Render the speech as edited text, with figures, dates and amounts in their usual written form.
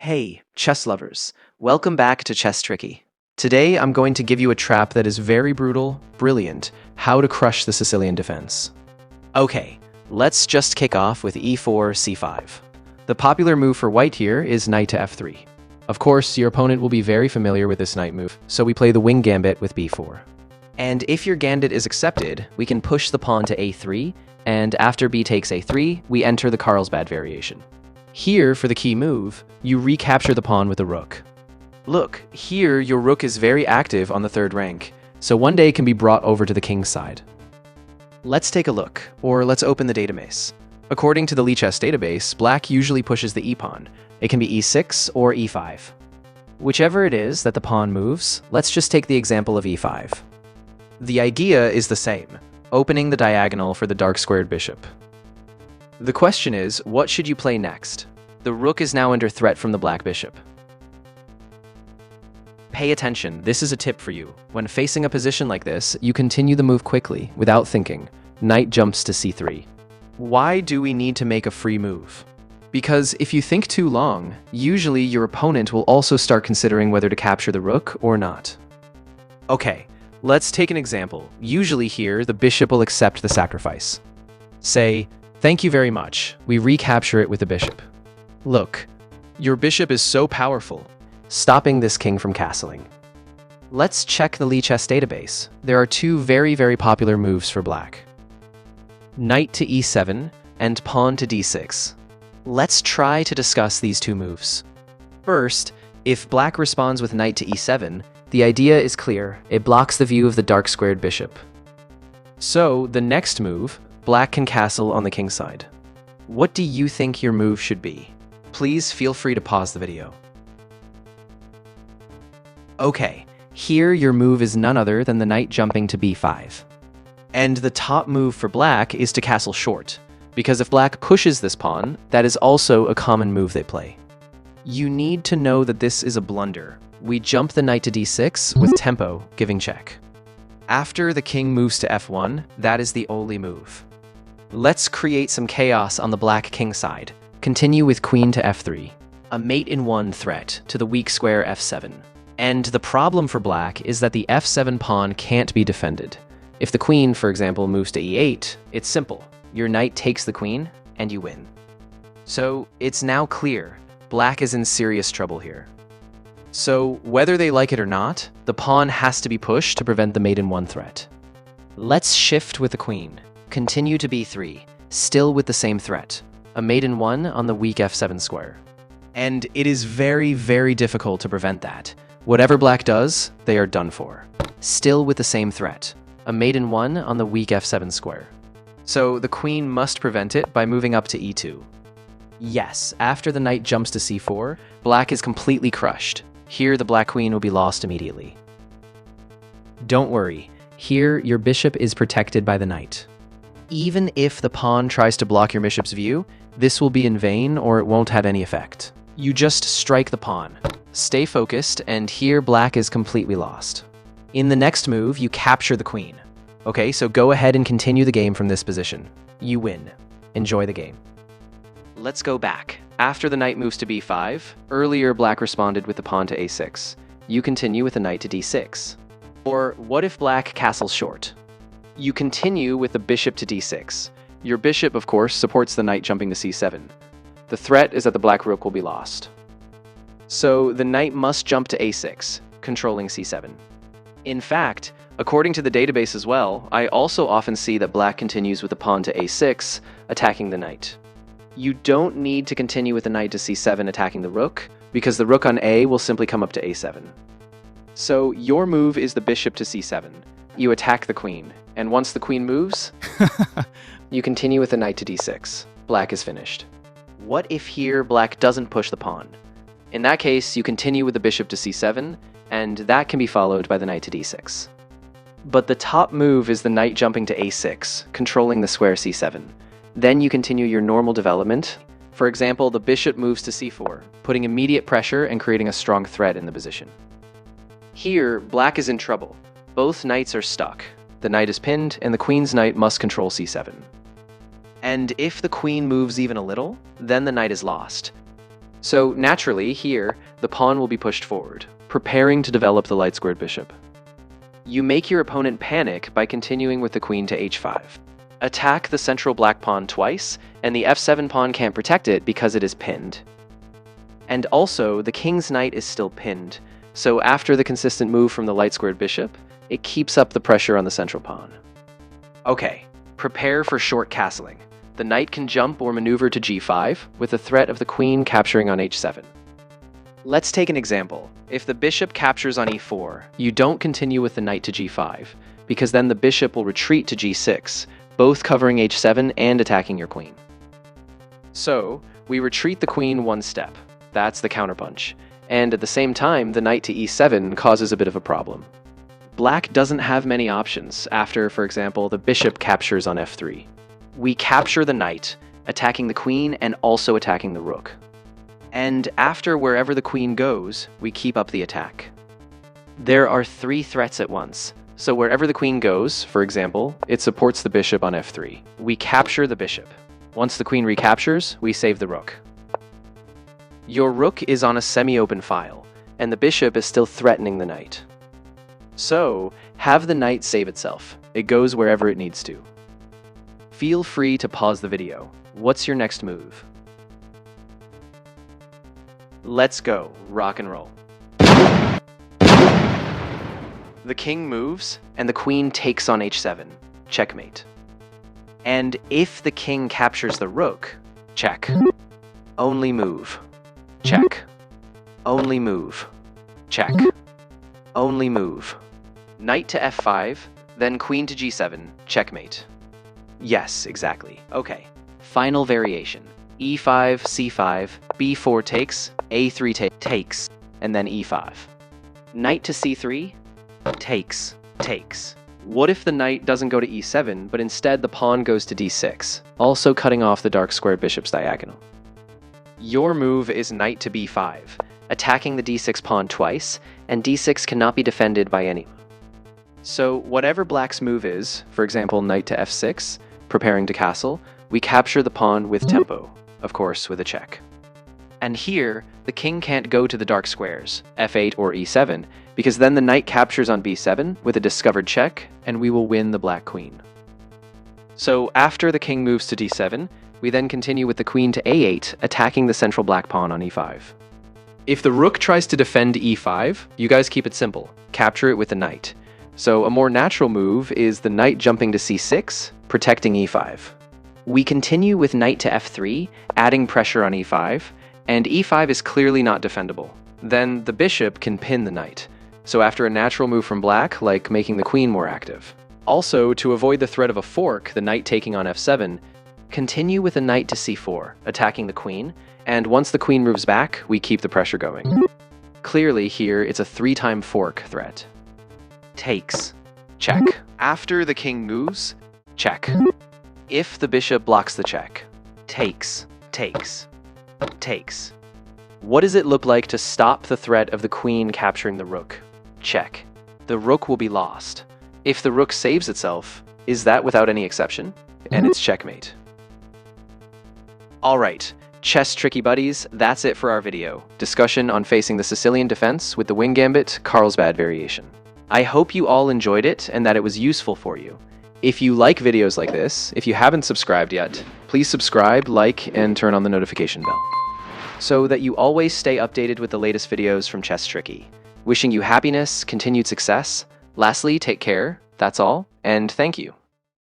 Hey, chess lovers. Welcome back to Chess Tricky. Today, I'm going to give you a trap that is very brutal, brilliant, how to crush the Sicilian defense. Okay, let's just kick off with e4, c5. The popular move for white here is knight to f3. Of course, your opponent will be very familiar with this knight move, so we play the Wing Gambit with b4. And if your gambit is accepted, we can push the pawn to a3, and after b takes a3, we enter the Carlsbad variation. Here, for the key move, you recapture the pawn with a rook. Look, here your rook is very active on the third rank, so one day can be brought over to the king's side. Let's take a look, or let's open the database. According to the Lichess database, black usually pushes the e-pawn. It can be e6 or e5. Whichever it is that the pawn moves, let's just take the example of e5. The idea is the same, opening the diagonal for the dark-squared bishop. The question is, what should you play next? The rook is now under threat from the black bishop. Pay attention, this is a tip for you. When facing a position like this, you continue the move quickly, without thinking. Knight jumps to c3. Why do we need to make a free move? Because if you think too long, usually your opponent will also start considering whether to capture the rook or not. Okay, let's take an example. Usually here, the bishop will accept the sacrifice. Say, "Thank you very much." We recapture it with the bishop. Look, your bishop is so powerful, stopping this king from castling. Let's check the Lichess database. There are two very popular moves for black. Knight to e7 and pawn to d6. Let's try to discuss these two moves. First, if black responds with knight to e7, the idea is clear. It blocks the view of the dark-squared bishop. So, the next move, black can castle on the king's side. What do you think your move should be? Please feel free to pause the video. Okay, here your move is none other than the knight jumping to b5. And the top move for black is to castle short, because if black pushes this pawn, that is also a common move they play. You need to know that this is a blunder. We jump the knight to d6 with tempo, giving check. After the king moves to f1, that is the only move. Let's create some chaos on the black king side. Continue with queen to f3, a mate-in-one threat to the weak square f7. And the problem for black is that the f7 pawn can't be defended. If the queen, for example, moves to e8, it's simple. Your knight takes the queen, and you win. So, it's now clear, black is in serious trouble here. So, whether they like it or not, the pawn has to be pushed to prevent the mate-in-one threat. Let's shift with the queen. Continue to b3, still with the same threat. A mate-in-one on the weak f7 square. And it is very difficult to prevent that. Whatever black does, they are done for. Still with the same threat. A mate-in-one on the weak f7 square. So the queen must prevent it by moving up to e2. Yes, after the knight jumps to c4, black is completely crushed. Here the black queen will be lost immediately. Don't worry, here your bishop is protected by the knight. Even if the pawn tries to block your bishop's view, this will be in vain or it won't have any effect. You just strike the pawn. Stay focused, and here black is completely lost. In the next move, you capture the queen. Okay, so go ahead and continue the game from this position. You win. Enjoy the game. Let's go back. After the knight moves to b5, earlier black responded with the pawn to a6. You continue with the knight to d6. Or what if black castles short? You continue with the bishop to d6. Your bishop, of course, supports the knight jumping to c7. The threat is that the black rook will be lost. So the knight must jump to a6, controlling c7. In fact, according to the database as well, I also often see that black continues with the pawn to a6, attacking the knight. You don't need to continue with the knight to c7 attacking the rook, because the rook on a will simply come up to a7. So your move is the bishop to c7. You attack the queen, and once the queen moves, you continue with the knight to d6. Black is finished. What if here black doesn't push the pawn? In that case, you continue with the bishop to c7, and that can be followed by the knight to d6. But the top move is the knight jumping to a6, controlling the square c7. Then you continue your normal development. For example, the bishop moves to c4, putting immediate pressure and creating a strong threat in the position. Here, black is in trouble. Both knights are stuck. The knight is pinned, and the queen's knight must control c7. And if the queen moves even a little, then the knight is lost. So naturally, here, the pawn will be pushed forward, preparing to develop the light-squared bishop. You make your opponent panic by continuing with the queen to h5. Attack the central black pawn twice, and the f7 pawn can't protect it because it is pinned. And also, the king's knight is still pinned, so after the consistent move from the light-squared bishop, it keeps up the pressure on the central pawn. Okay, prepare for short castling. The knight can jump or maneuver to g5, with the threat of the queen capturing on h7. Let's take an example. If the bishop captures on e4, you don't continue with the knight to g5, because then the bishop will retreat to g6, both covering h7 and attacking your queen. So, we retreat the queen one step. That's the counterpunch. And at the same time, the knight to e7 causes a bit of a problem. Black doesn't have many options after, for example, the bishop captures on f3. We capture the knight, attacking the queen and also attacking the rook. And after wherever the queen goes, we keep up the attack. There are 3 threats at once, so wherever the queen goes, for example, it supports the bishop on f3. We capture the bishop. Once the queen recaptures, we save the rook. Your rook is on a semi-open file, and the bishop is still threatening the knight. So, have the knight save itself. It goes wherever it needs to. Feel free to pause the video. What's your next move? Let's go, rock and roll. The king moves, and the queen takes on h7. Checkmate. And if the king captures the rook, check. Only move. Check. Only move. Check. Only move. Knight to f5, then queen to g7, checkmate. Yes, exactly. Okay. Final variation. e5, c5, b4 takes, a3 takes, and then e5. Knight to c3, takes. What if the knight doesn't go to e7, but instead the pawn goes to d6, also cutting off the dark square bishop's diagonal? Your move is knight to b5, attacking the d6 pawn twice, and d6 cannot be defended by anyone. So whatever black's move is, for example knight to f6, preparing to castle, we capture the pawn with tempo, of course with a check. And here, the king can't go to the dark squares, f8 or e7, because then the knight captures on b7 with a discovered check, and we will win the black queen. So after the king moves to d7, we then continue with the queen to a8, attacking the central black pawn on e5. If the rook tries to defend e5, you guys keep it simple. Capture it with the knight. So a more natural move is the knight jumping to c6, protecting e5. We continue with knight to f3, adding pressure on e5, and e5 is clearly not defendable. Then the bishop can pin the knight. So after a natural move from black, like making the queen more active. Also, to avoid the threat of a fork, the knight taking on f7, continue with a knight to c4, attacking the queen, and once the queen moves back, we keep the pressure going. Clearly here, it's a 3-time fork threat. Takes. Check. After the king moves, check. If the bishop blocks the check, takes. What does it look like to stop the threat of the queen capturing the rook? Check. The rook will be lost. If the rook saves itself, is that without any exception? And it's checkmate. Alright, chess tricky buddies, that's it for our video. Discussion on facing the Sicilian defense with the Wing Gambit Carlsbad variation. I hope you all enjoyed it and that it was useful for you. If you like videos like this, if you haven't subscribed yet, please subscribe, like, and turn on the notification bell, so that you always stay updated with the latest videos from Chess Tricky. Wishing you happiness, continued success. Lastly, take care, that's all, and thank you.